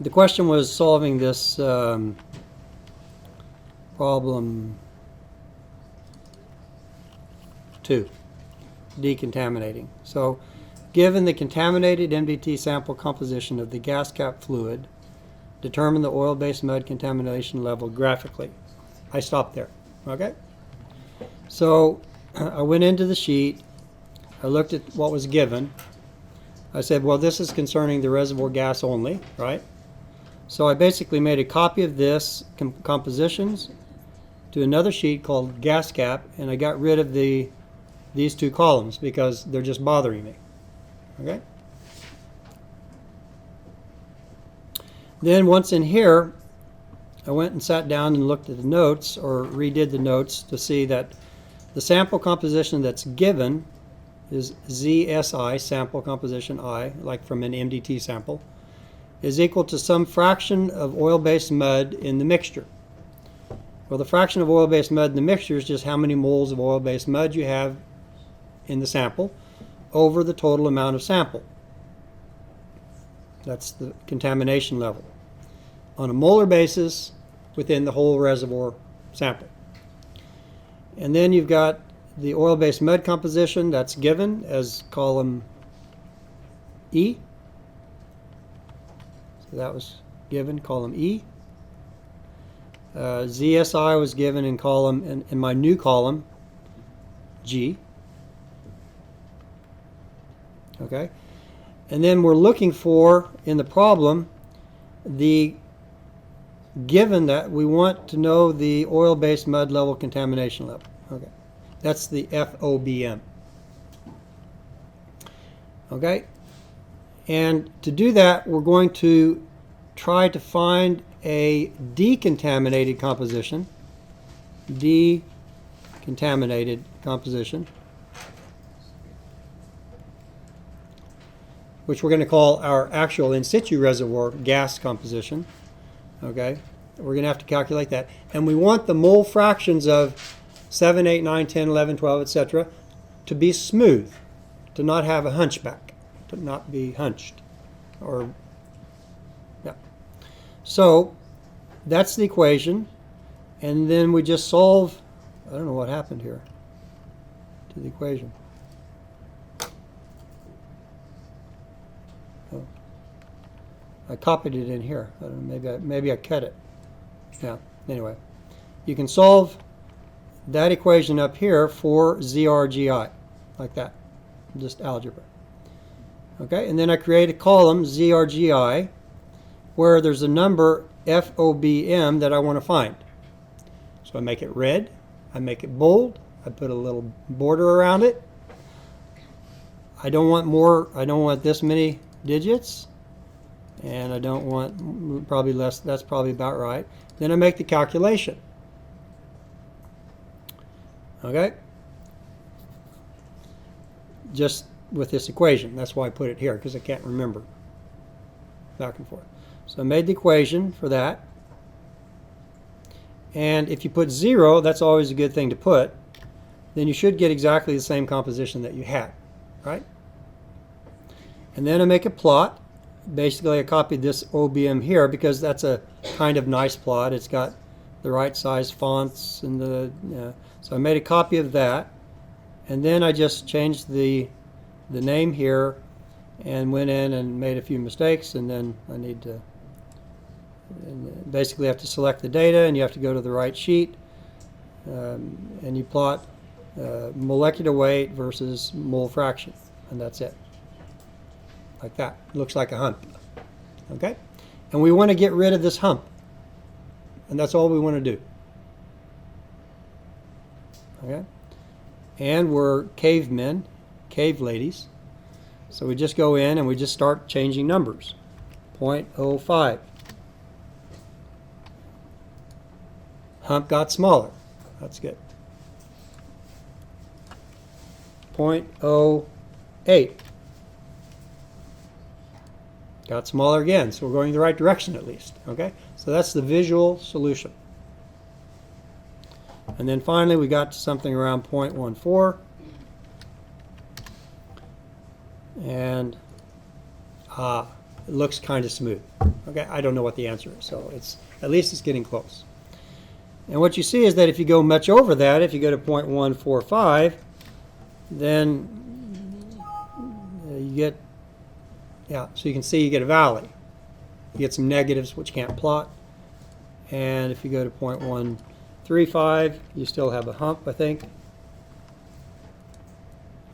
the question was solving this problem 2, decontaminating. So, given the contaminated MDT sample composition of the gas cap fluid, determine the oil-based mud contamination level graphically. I stopped there. Okay? So, I went into the sheet. I looked at what was given. I said, well, this is concerning the reservoir gas only, right? So I basically made a copy of this compositions to another sheet called gas cap, and I got rid of these 2 columns because they're just bothering me. Okay? Then once in here, I went and sat down and looked at the notes, or redid the notes, to see that the sample composition that's given is ZSI, sample composition I, like from an MDT sample, is equal to some fraction of oil-based mud in the mixture. Well, the fraction of oil-based mud in the mixture is just how many moles of oil-based mud you have in the sample over the total amount of sample. That's the contamination level on a molar basis within the whole reservoir sample. And then you've got the oil-based mud composition that's given as column E. So that was given, column E. ZSI was given in column, in my new column, G. Okay? And then we're looking for, in the problem, the given that we want to know the oil-based mud level contamination level. Okay, that's the FOBM. Okay, and to do that, we're going to try to find a decontaminated composition. Decontaminated composition, which we're going to call our actual in situ reservoir gas composition. Okay, we're going to have to calculate that. And we want the mole fractions of 7, 8, 9, 10, 11, 12, etc. to be smooth, to not have a hunchback, to not be hunched. Or, yeah. So, that's the equation. And then we just solve, I don't know what happened here to the equation. I copied it in here. I don't know, maybe I cut it. Yeah, anyway. You can solve that equation up here for ZRGI, like that. Just algebra. Okay, and then I create a column, ZRGI, where there's a number FOBM that I want to find. So I make it red, I make it bold, I put a little border around it. I don't want this many digits. And I don't want probably less, that's probably about right. Then I make the calculation. Okay? Just with this equation. That's why I put it here, because I can't remember back and forth. So I made the equation for that. And if you put 0, that's always a good thing to put, then you should get exactly the same composition that you had, right? And then I make a plot. Basically, I copied this OBM here because that's a kind of nice plot. It's got the right size fonts and so I made a copy of that, and then I just changed the name here and went in and made a few mistakes, and then I need to basically have to select the data, and you have to go to the right sheet, and you plot molecular weight versus mole fraction, and that's it. Like that. It looks like a hump. Okay? And we want to get rid of this hump. And that's all we want to do. Okay? And we're cavemen, cave ladies. So we just go in and we just start changing numbers. 0.05. Hump got smaller. That's good. 0.08. Got smaller again, so we're going in the right direction at least. Okay, so that's the visual solution. And then finally we got to something around 0.14. And it looks kind of smooth. Okay, I don't know what the answer is, so at least it's getting close. And what you see is that if you go much over that, if you go to 0.145, then you get, yeah, so you can see you get a valley. You get some negatives which you can't plot. And if you go to 0.135, you still have a hump, I think.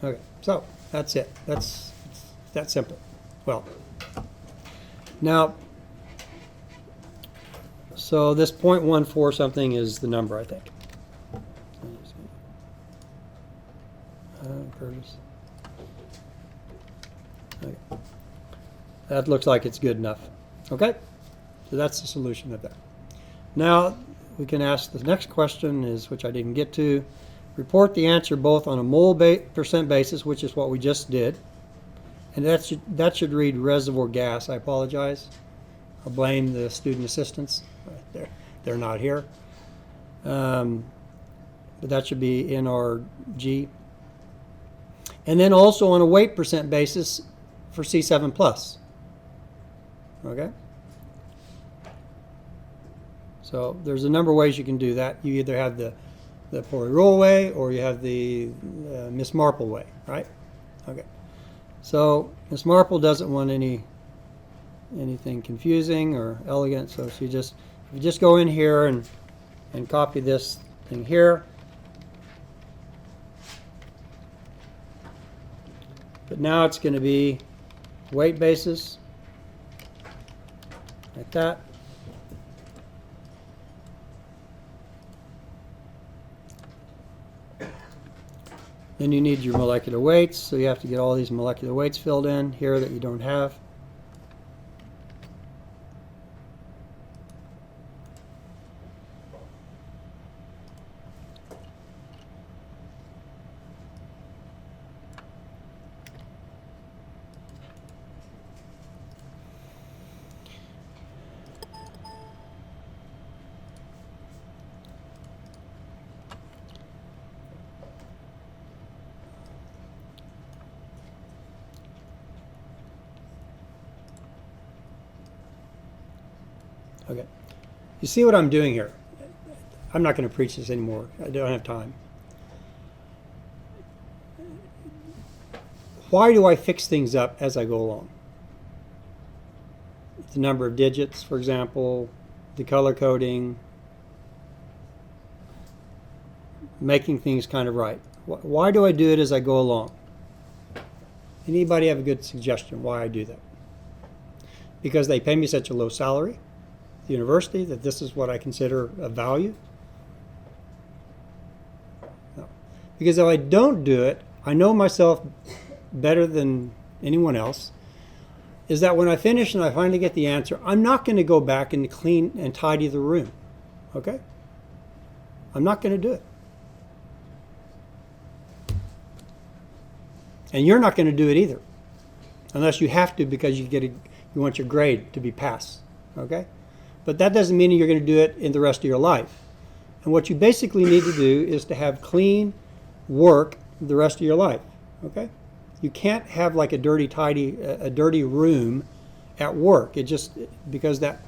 Okay, so that's it. It's that simple. Well, now, so this 0.14 something is the number, I think. Curtis. Okay. That looks like it's good enough. Okay, so that's the solution of that. Now we can ask the next question is, which I didn't get to, report the answer both on a mole percent basis, which is what we just did, and that should read reservoir gas. I apologize. I'll blame the student assistants. They're not here. But that should be NRG. And then also on a weight percent basis for C7 plus. Okay? So there's a number of ways you can do that. You either have the Poirot way or you have the Miss Marple way, right? Okay. So Miss Marple doesn't want anything confusing or elegant, so you just go in here and copy this thing here. But now it's going to be weight basis, like that. Then you need your molecular weights, so you have to get all these molecular weights filled in here that you don't have. Okay. You see what I'm doing here? I'm not going to preach this anymore. I don't have time. Why do I fix things up as I go along? The number of digits, for example, the color coding, making things kind of right. Why do I do it as I go along? Anybody have a good suggestion why I do that? Because they pay me such a low salary, the university, that this is what I consider a value? No. Because if I don't do it, I know myself better than anyone else, is that when I finish and I finally get the answer, I'm not going to go back and clean and tidy the room. Okay? I'm not going to do it. And you're not going to do it either, unless you have to because you want your grade to be passed. Okay? But that doesn't mean you're going to do it in the rest of your life. And what you basically need to do is to have clean work the rest of your life. Okay? You can't have like a dirty room at work. Because that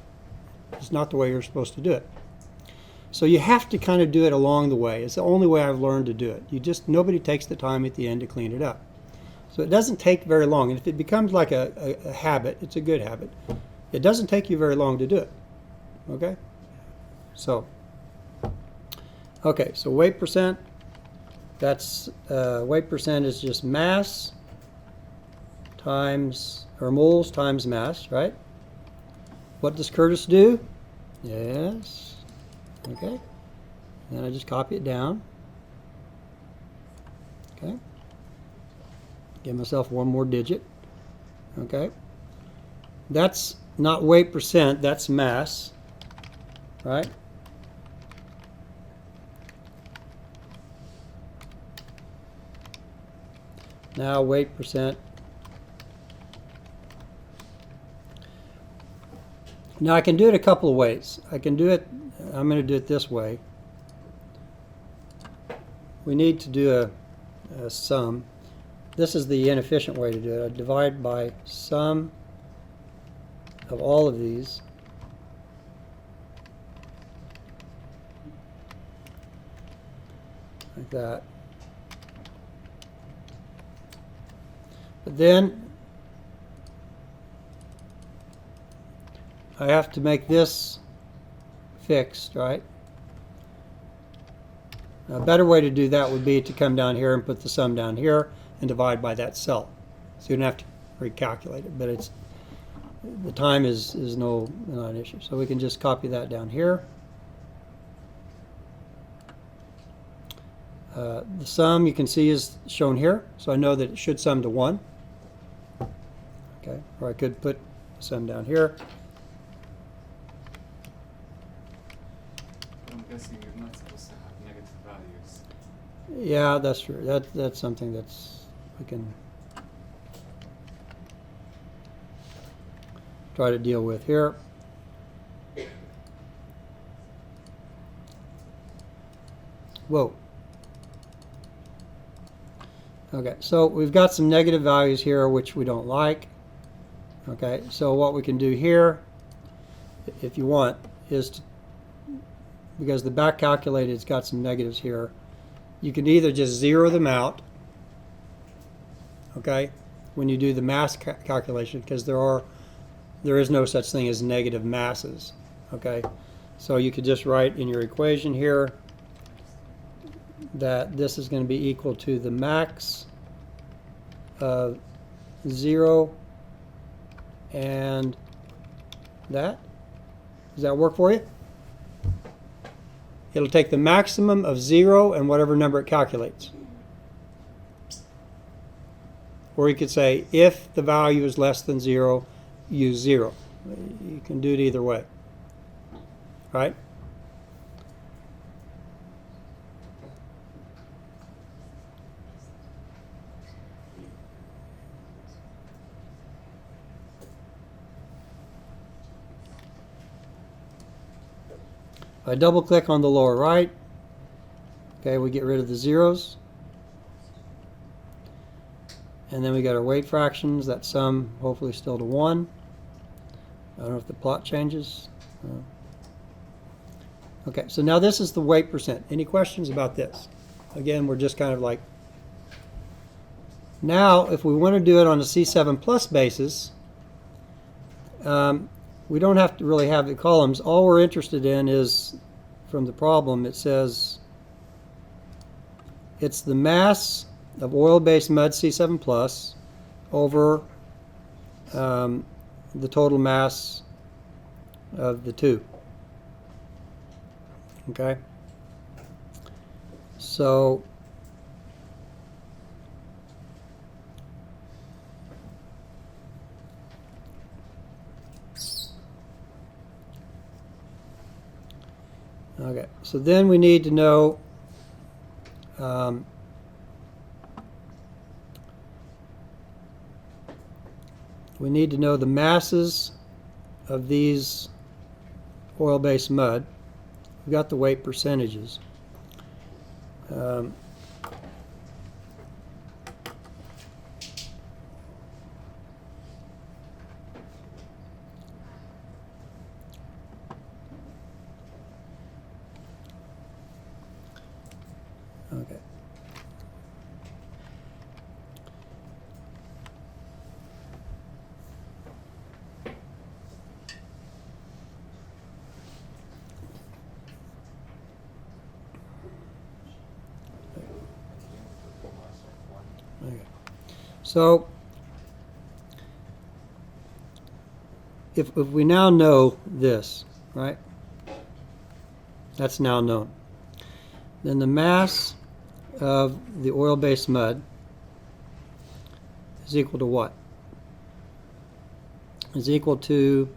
is not the way you're supposed to do it. So you have to kind of do it along the way. It's the only way I've learned to do it. Nobody takes the time at the end to clean it up. So it doesn't take very long. And if it becomes like a habit, it's a good habit. It doesn't take you very long to do it. Okay? So weight percent. That's weight percent is just mass times, or moles times mass, right? What does Curtis do? Yes. Okay. Then I just copy it down. Okay. Give myself one more digit. Okay. That's not weight percent, that's mass, right? Now weight percent. Now I can do it a couple of ways. I'm going to do it this way. We need to do a sum. This is the inefficient way to do it. I divide by sum of all of these like that. But then I have to make this fixed, right? A better way to do that would be to come down here and put the sum down here and divide by that cell. So you don't have to recalculate it, but it's the time is not an issue. So we can just copy that down here. The sum you can see is shown here, so I know that it should sum to 1. Okay, or I could put the sum down here. I'm guessing you're not supposed to have negative values. Yeah, that's true. That's something that's we can try to deal with here. Whoa. Okay, so we've got some negative values here which we don't like. Okay, so what we can do here, if you want, is to, because the back calculated's got some negatives here, you can either just zero them out, okay, when you do the mass calculation, because there is no such thing as negative masses, okay. So you could just write in your equation here that this is going to be equal to the max of 0 and that. Does that work for you? It'll take the maximum of 0 and whatever number it calculates. Or you could say, if the value is less than 0, use 0. You can do it either way. Right? If I double click on the lower right, okay, we get rid of the zeros. And then we got our weight fractions, that sum hopefully still to 1. I don't know if the plot changes. Okay, so now this is the weight percent. Any questions about this? Again, we're just kind of like, now if we want to do it on a C7 plus basis, we don't have to really have the columns. All we're interested in is, from the problem, it says it's the mass of oil-based mud C7 plus over the total mass of the two. Okay? So okay, so then we need to know the masses of these oil-based mud. We've got the weight percentages. Okay. Okay. So if we now know this, right? That's now known. Then the mass of the oil-based mud is equal to what? Is equal to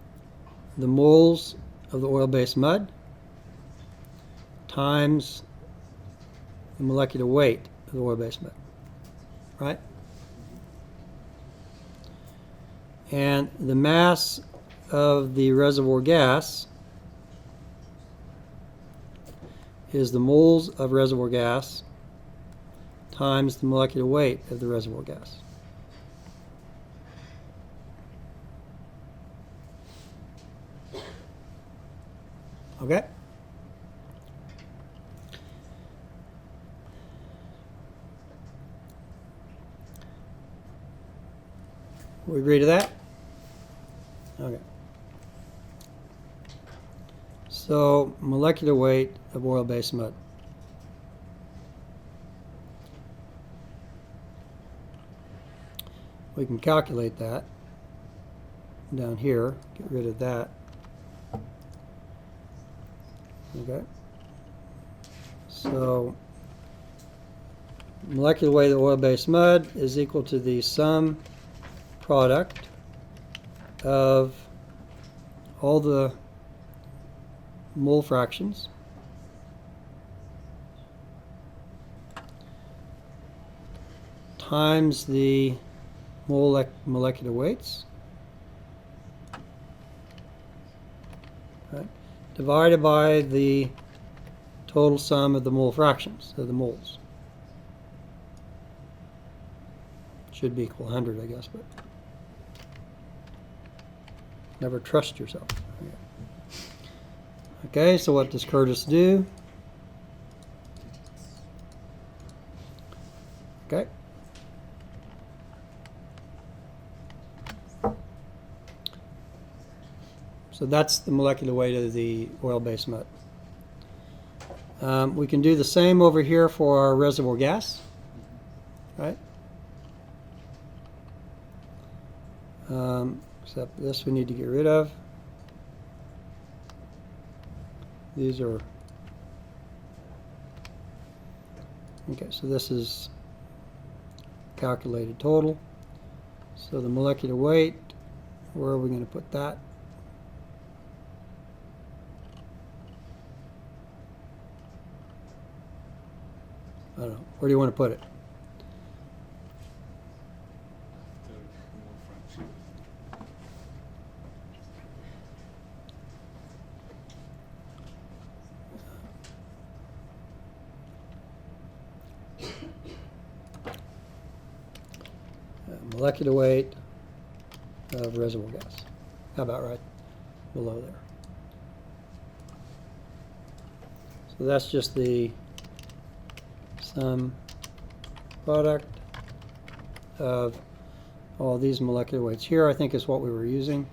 the moles of the oil-based mud times the molecular weight of the oil-based mud, right? And the mass of the reservoir gas is the moles of reservoir gas times the molecular weight of the reservoir gas. Okay? We agree to that? Okay. So, molecular weight of oil-based mud. We can calculate that down here. Get rid of that. Okay. So, molecular weight of oil-based mud is equal to the sum product of all the mole fractions times the molecular weights, right, divided by the total sum of the mole fractions, of the moles. Should be equal 100, I guess, but never trust yourself. Okay, so what does Curtis do? Okay. So that's the molecular weight of the oil-based mud. We can do the same over here for our reservoir gas, right? Except this we need to get rid of. These are, okay, so this is calculated total. So the molecular weight, where are we going to put that? I don't know. Where do you want to put it? The mole fraction. Molecular weight of reservoir gas. How about right below there? So that's just the sum product of all these molecular weights here, I think is what we were using.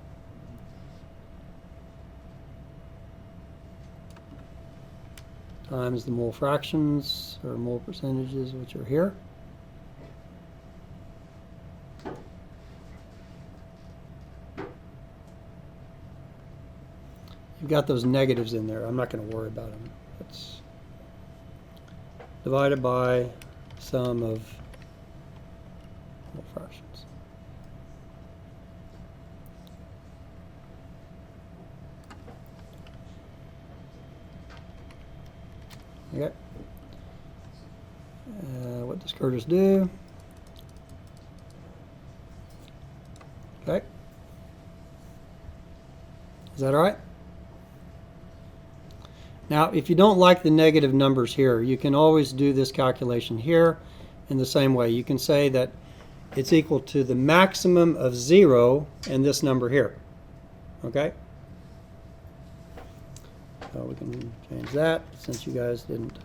Times the mole fractions or mole percentages, which are here. You've got those negatives in there. I'm not going to worry about them. It's divided by sum of mole fractions. Okay. What does Curtis do? Okay. Is that all right? Now, if you don't like the negative numbers here, you can always do this calculation here in the same way. You can say that it's equal to the maximum of 0 and this number here. Okay? So we can change that since you guys didn't.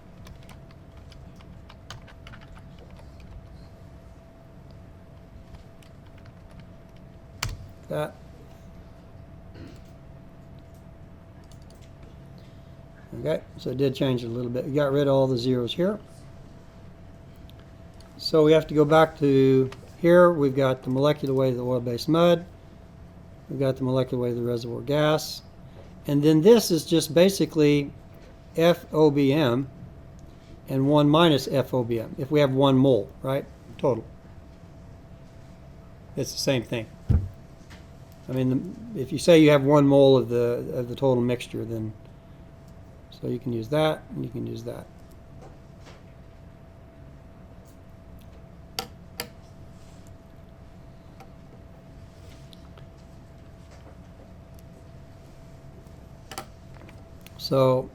That. Okay, so it did change it a little bit. We got rid of all the zeros here. So we have to go back to here. We've got the molecular weight of the oil-based mud. We've got the molecular weight of the reservoir gas. And then this is just basically FOBM and 1 minus FOBM, if we have 1 mole, right, total. It's the same thing. I mean, if you say you have 1 mole of the total mixture, then so you can use that, and you can use that. So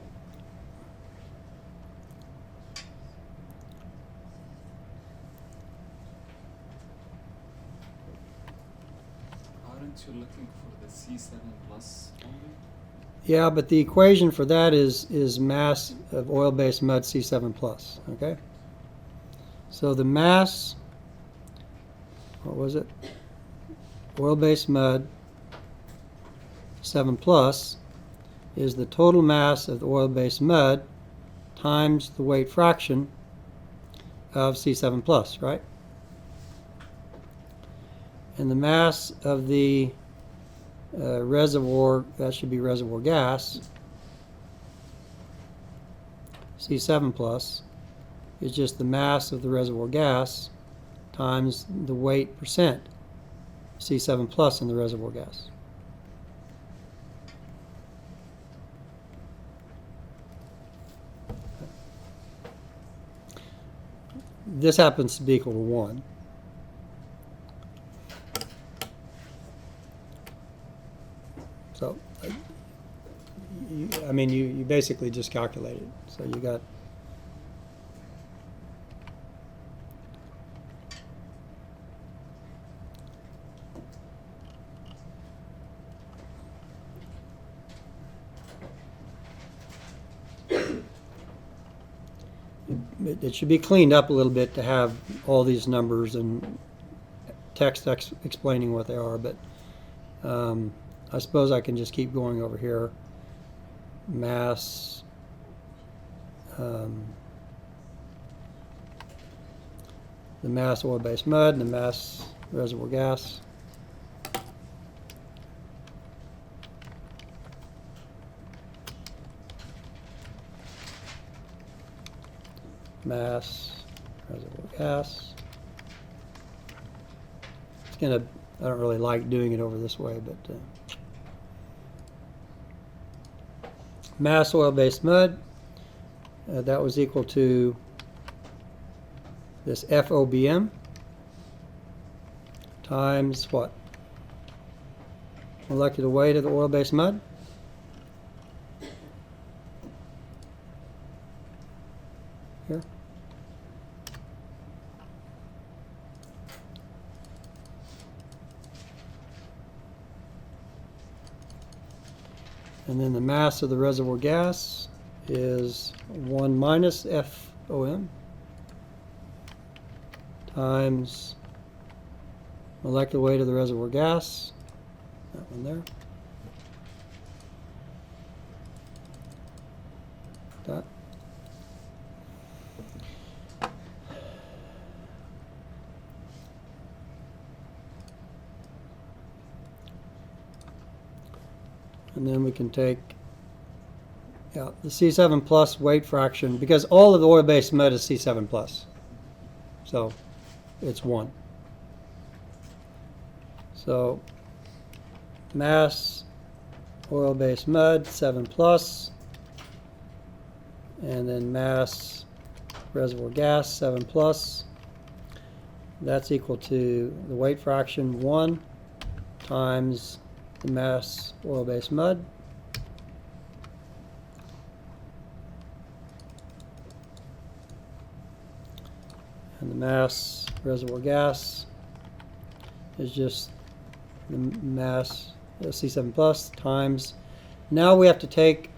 Aren't you looking for the C7 plus only? Yeah, but the equation for that is mass of oil-based mud C7 plus, okay? So the mass, what was it? Oil-based mud 7 plus is the total mass of the oil-based mud times the weight fraction of C7 plus, right? And the mass of the reservoir, that should be reservoir gas, C7 plus, is just the mass of the reservoir gas times the weight percent C7 plus in the reservoir gas. This happens to be equal to 1. So, you basically just calculate it. So you got it should be cleaned up a little bit to have all these numbers and text explaining what they are, but I suppose I can just keep going over here. Mass, the mass oil-based mud and the mass reservoir gas. Mass reservoir gas. It's gonna, I don't really like doing it over this way, but mass oil-based mud, that was equal to this FOBM times what? Molecular weight of the oil-based mud. Here. And then the mass of the reservoir gas is 1 minus FOM times molecular weight of the reservoir gas, that one there, that. And then we can take the C7 plus weight fraction, because all of the oil-based mud is C7 plus. So it's 1. So mass oil-based mud 7 plus, and then mass reservoir gas 7 plus. That's equal to the weight fraction 1 times the mass oil-based mud and the mass reservoir gas is just the mass C7 plus times. Now we have to take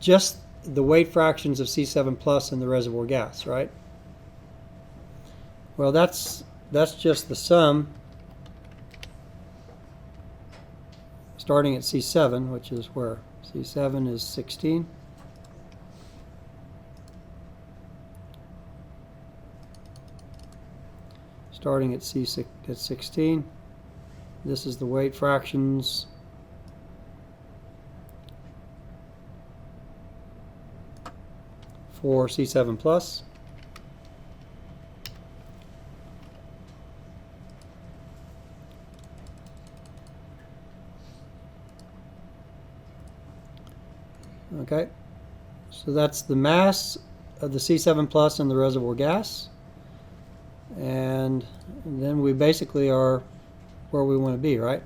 just the weight fractions of C7 plus in the reservoir gas, right? Well, that's just the sum starting at C7, which is where? C7 is 16. Starting at C6 at 16. This is the weight fractions for C7 plus. Okay, so that's the mass of the C7 plus in the reservoir gas, and then we basically are where we want to be, right?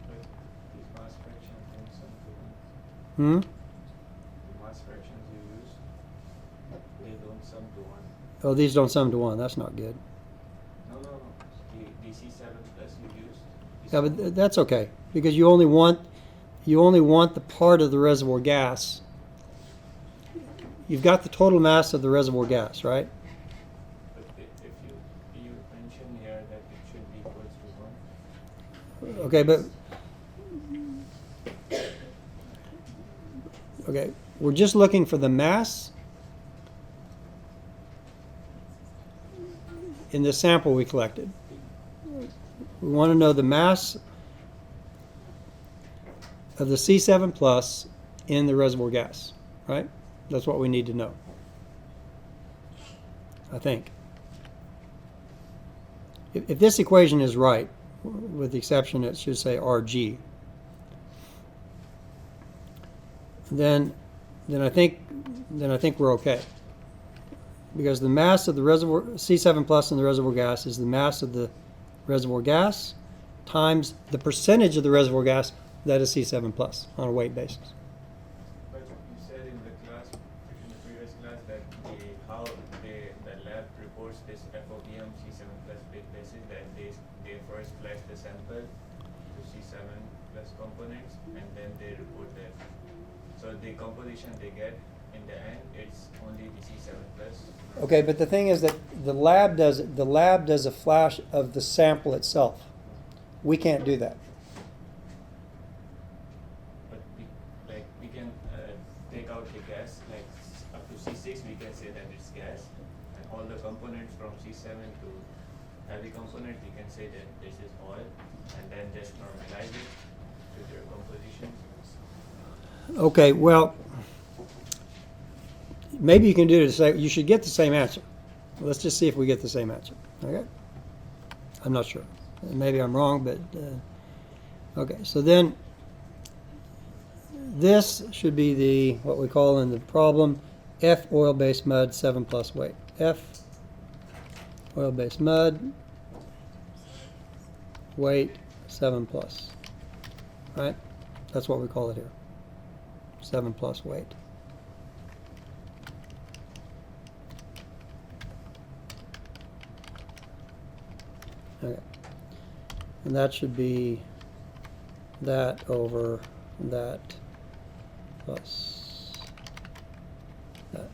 These mass fractions don't sum to 1. Hmm? The mass fractions you use, they don't sum to 1. Oh, these don't sum to 1. That's not good. No. The C7 plus you used. Yeah, but that's okay, because you only want you only want the part of the reservoir gas. You've got the total mass of the reservoir gas, right? But if you mention here that it should be equals to 1. Okay, but okay, we're just looking for the mass in the sample we collected. We want to know the mass of the C7 plus in the reservoir gas, right? That's what we need to know, I think. If this equation is right, with the exception it should say RG, then I think we're okay. Because the mass of the reservoir C7 plus in the reservoir gas is the mass of the reservoir gas times the percentage of the reservoir gas that is C7 plus on a weight basis. But you said in the previous class that the lab reports this FOBM C7 plus weight basis, that they first flash the sample to C7 plus components and then they report that. So the composition they get in the end, it's only the C7 plus. Okay, but the thing is that the lab does a flash of the sample itself. We can't do that. But we can take out the gas, like up to C6 we can say that it's gas, and all the components from C7 to heavy component we can say that this is oil, and then just normalize it to their composition. Okay, well, maybe you can do it. You should get the same answer. Let's just see if we get the same answer. Okay? I'm not sure. Maybe I'm wrong, but okay. So then, this should be the what we call in the problem F oil-based mud 7 plus weight. F oil-based mud weight 7 plus. Right? That's what we call it here. 7 plus weight. Okay. And that should be that over that plus that.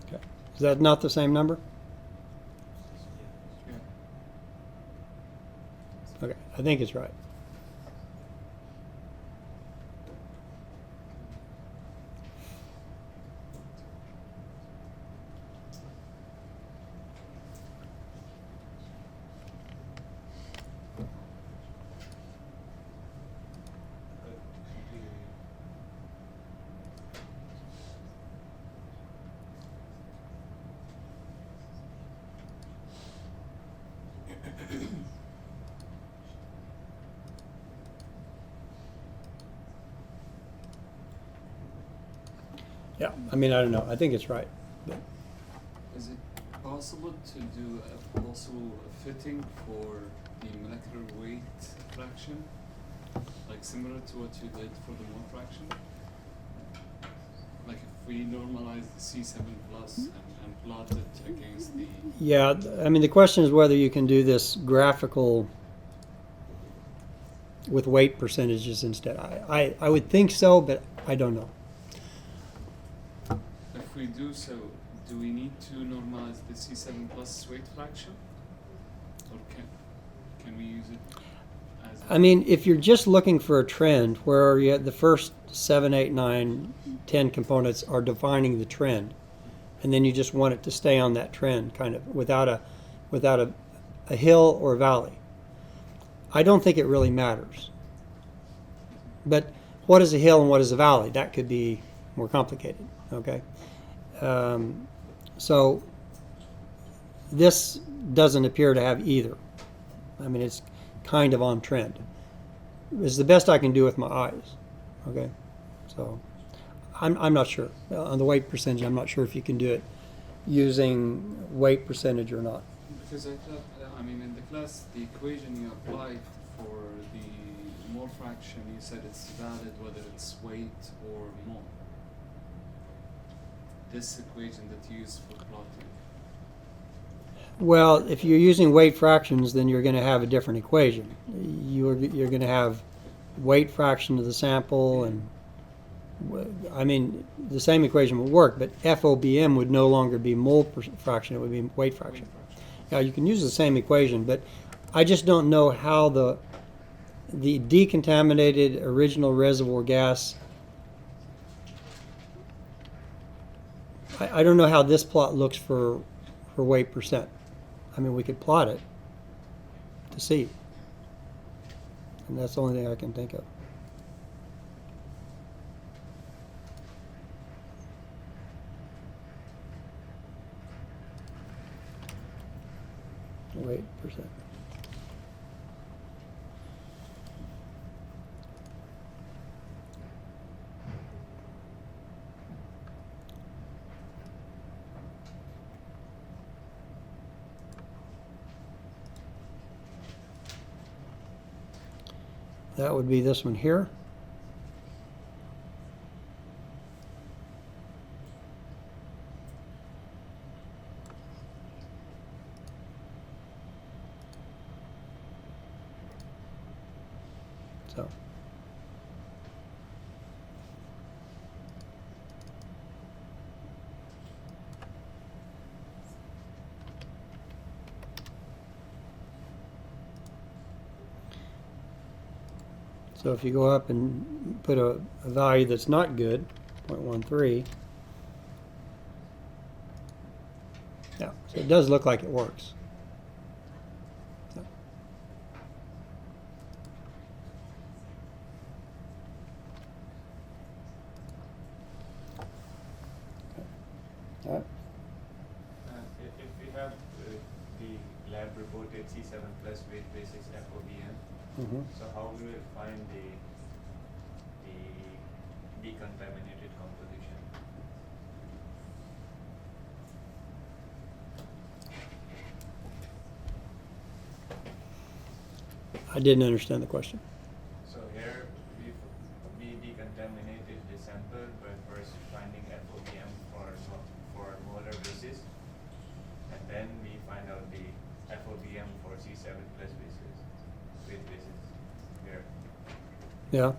Okay. Is that not the same number? Okay, I think it's right. Yeah, I mean, I don't know. I think it's right. But Is it possible to do also a fitting for the molecular weight fraction? Like similar to what you did for the mole fraction? Like if we normalize the C7 plus and plot it against the... yeah, I mean, the question is whether you can do this graphical with weight percentages instead. I would think so, but I don't know. If we do so, do we need to normalize the C7 plus weight fraction? Or can we use it as I mean, if you're just looking for a trend where you the first 7, 8, 9, 10 components are defining the trend, and then you just want it to stay on that trend, kind of without a hill or a valley, I don't think it really matters. But what is a hill and what is a valley? That could be more complicated. Okay, so this doesn't appear to have either. I mean, it's kind of on trend. It's the best I can do with my eyes. Okay, so I'm not sure on the weight percentage. I'm not sure if you can do it using weight percentage or not. Because I thought, I mean, in the class, the equation you applied for the mole fraction, you said it's valid whether it's weight or mole. This equation that you use for plotting. Well, if you're using weight fractions, then you're going to have a different equation. You're going to have weight fraction of the sample, and I mean the same equation would work, but FOBM would no longer be mole fraction; it would be weight fraction. Now you can use the same equation, but I just don't know how the decontaminated original reservoir gas. I don't know how this plot looks for weight percent. I mean, we could plot it to see, and that's the only thing I can think of. Weight percent. That would be this one here. So. So if you go up and put a value that's not good, 0.13, yeah, so it does look like it works. So. All right. If we have the lab reported C7 plus weight basis FOBM, Mm-hmm. so how we will find the decontaminated composition? I didn't understand the question. So here we decontaminated the sample by first finding FOBM for molar basis, and then we find out the FOBM for C7 plus basis, weight basis here. Yeah.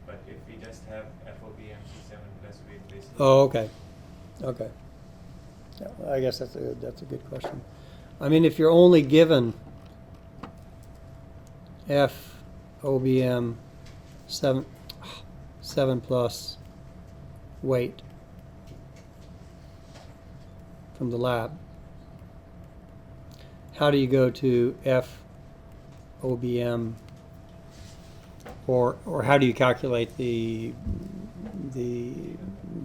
But if we just have FOBM C7 plus weight basis. Oh, okay. Okay. Yeah, I guess that's a good question. I mean, if you're only given FOBM 7 plus weight from the lab, how do you go to FOBM, or how do you calculate the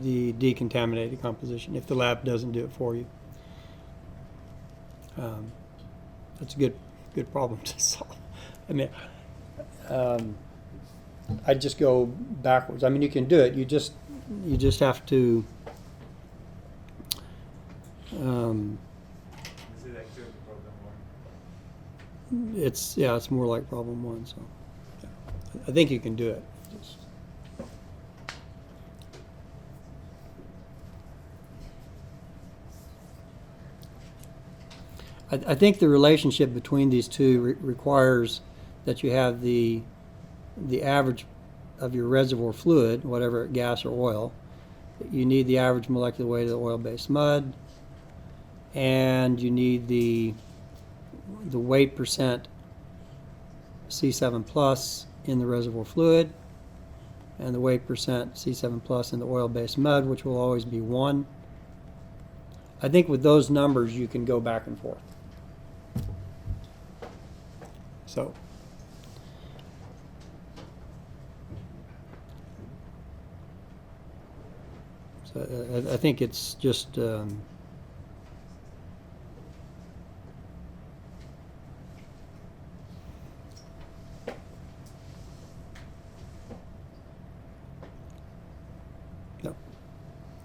decontaminated composition if the lab doesn't do it for you? That's a good problem to solve. I mean, I'd just go backwards. I mean, you can do it. You just have to. This is actually problem one. It's more like problem one. So, yeah. I think you can do it. Just, I think the relationship between these two requires that you have the average of your reservoir fluid, whatever, gas or oil. You need the average molecular weight of the oil-based mud, and you need the weight percent C7 plus in the reservoir fluid, and the weight percent C7 plus in the oil-based mud, which will always be 1. I think with those numbers you can go back and forth. So I think it's just no.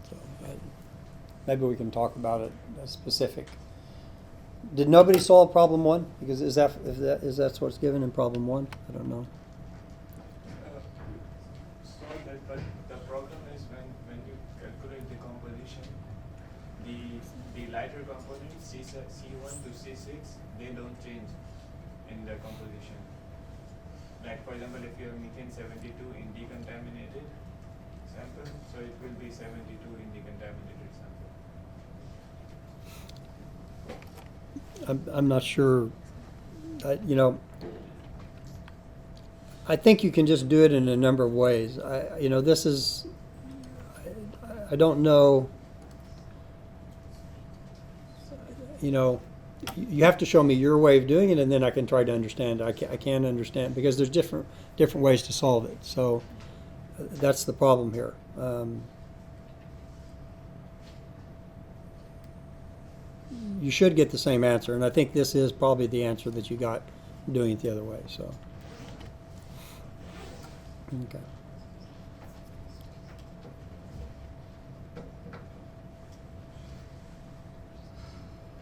So maybe we can talk about it as specific. Did nobody solve problem 1? Because is that what's given in problem 1? I don't know. But the problem is when you calculate the composition, the lighter component C7 C1 to C6, they don't change in the composition. Like for example, if you have methane 72 in decontaminated sample, so it will be 72 in decontaminated sample. I'm not sure. You know, I think you can just do it in a number of ways. You know, this is. I don't know. You know, you have to show me your way of doing it, and then I can try to understand. I can't understand because there's different ways to solve it. So that's the problem here. You should get the same answer, and I think this is probably the answer that you got doing it the other way. So, okay.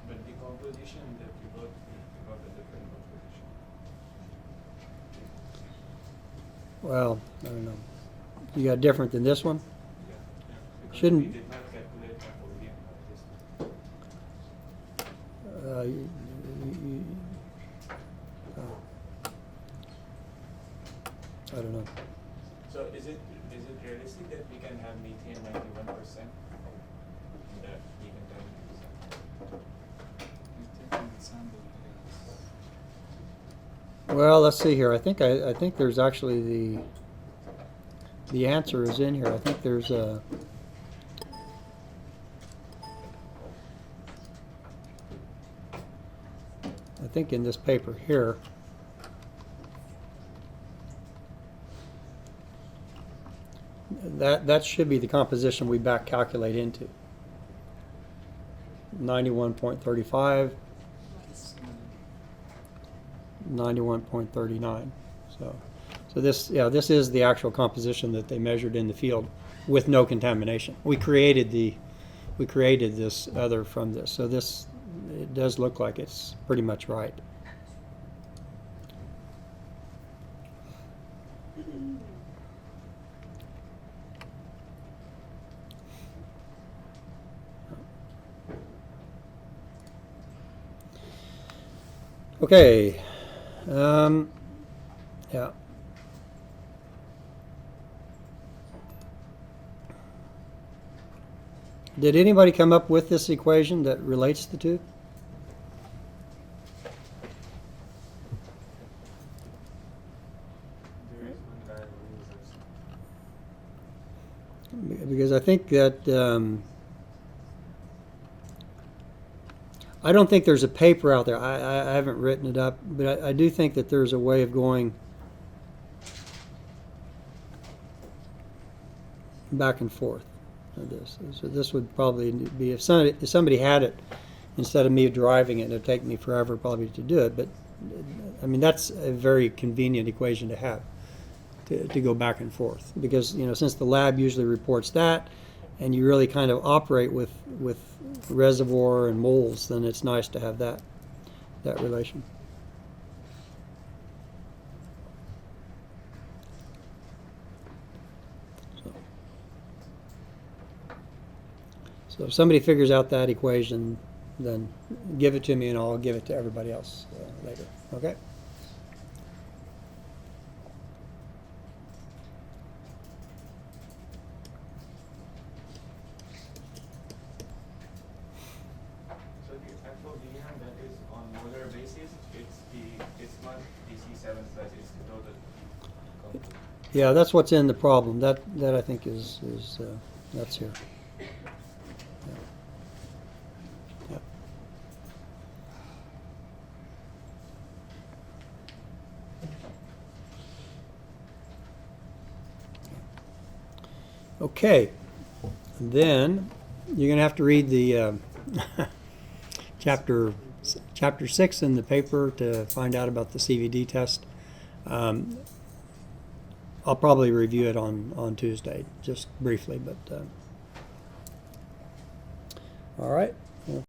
But the composition that you got a different composition. Well, I don't know. You got different than this one? Yeah. Because Shouldn't- we did not calculate the OBM of this. I don't know. So is it realistic that we can have methane 91% in the decontaminated sample? You're taking the sample, yes. Well, let's see here. I think there's actually the answer is in here. I think there's a. I think in this paper here. That should be the composition we back calculate into. 91.35, 91.39. So this is the actual composition that they measured in the field with no contamination. We created this other from this. So this, it does look like it's pretty much right. Okay. Yeah. Did anybody come up with this equation that relates the two? There is one guy who uses. Because I think that I don't think there's a paper out there. I haven't written it up, but I do think that there's a way of going back and forth on this. So this would probably be if somebody had it instead of me driving it, it'd take me forever probably to do it. But I mean that's a very convenient equation to have to go back and forth because since the lab usually reports that, and you really kind of operate with reservoir and moles, then it's nice to have that relation. So if somebody figures out that equation, then give it to me and I'll give it to everybody else later. Okay? So the FOBM that is on molar basis, it's not the C7 plus, it's the total composition. Yeah, that's what's in the problem. That I think is that's here. Yeah. Yeah. Okay, and then you're going to have to read the chapter 6 in the paper to find out about the CVD test. I'll probably review it on Tuesday, just briefly, but all right.